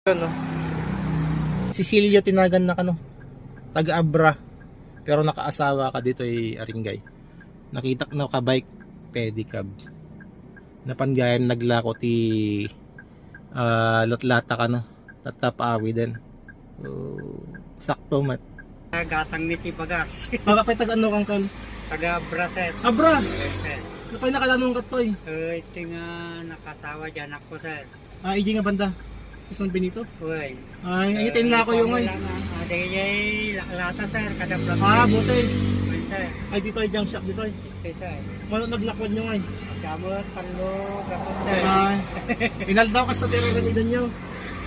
Ano? Cecilio tinagan na kano, taga-Abra, pero nakaasawa ka dito ay Aringay. Nakita na ka bike, pedicab. Napanggayam naglako ti latlata ka no, tatapawi din. So, sakto mat. Gatang miti bagas. Kapay taga ano kang kal? Taga Braset. Abra! Sir. Kapay nakalanong ka to eh. Ito nga nakasawa dyan ako sir. Iji nga banda. Ito San Benito? Uy. Ay, itin na ako yung ay. Adayay laklata sir. Kada vlog. Buti. Uy sir. Ay, dito ay junk shop dito ay. Okay sir. Mano naglakwan nyo ay. Gamot, palo, gapot sir. Ay, inal daw ka sa terorinidan nyo.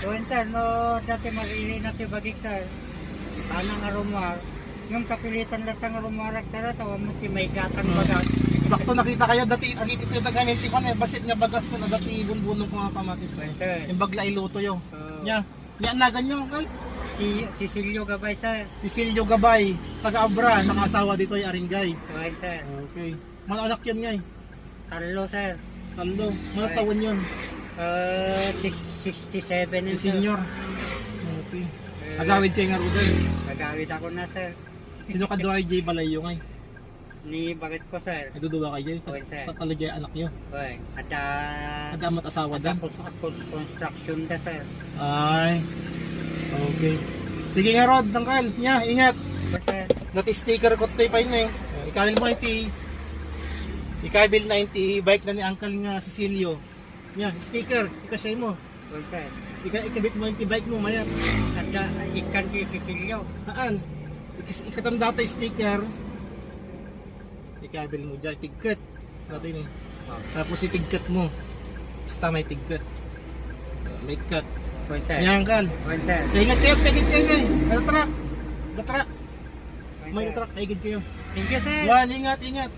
Uy sir, no dati marili na ti bagik sir. Tanang arumar. Yung kapilitan latang arumarak sir. Tawa mo ti may gatang bagas. Sakto nakita kayo dati ang higit na gaminti ko na basit nga bagas ko na dati bunbunong ko nga pamatis na Sir. yung bagla iluto yo. Nya, na ganyan kay Si Cecilio Gabay sir. Cecilio Gabay, taga Abra, nakasawa dito ay Aringay. Uy sir. Okay. Mga anak yun ngay. Talo sir. Tando, mga taon yun. 67 Yung yun sir. senior. Okay. Agawid kayo nga Ruben. Nagawid ako na sir. Sino ka doon ay J Balayo ngay? Ni bakit ko sir. Ay duduwa kayo Okay, sir. sa talagay anak nyo. Uy, Agamat asawa ada dan. construction da sir. Ay. Okay. Sige nga Rod, tangkal. Nya, ingat. Sir. Nati sticker ko tayo pa yun eh. Ikalil mo iti. Ikabil na iti bike na ni Uncle nga Cecilio. Nya, sticker. Ikasya mo. Uy sir. Ikabit mo iti bike mo mayat. Ada ikan di Cecilio. Haan. Ikatanda tayo sticker. Ikabil mo dyan. Tigkat. Dati ni. Tapos itigkat mo. Basta may tigkat. May cut. Uy sir. Nya, Uncle. Uy sir. Ingat kayo. Pagit kayo na eh. Gatrak. Gatrak. Uy, May sir. gatrak. Kaigid kayo. Thank you sir. Yan, ingat, ingat.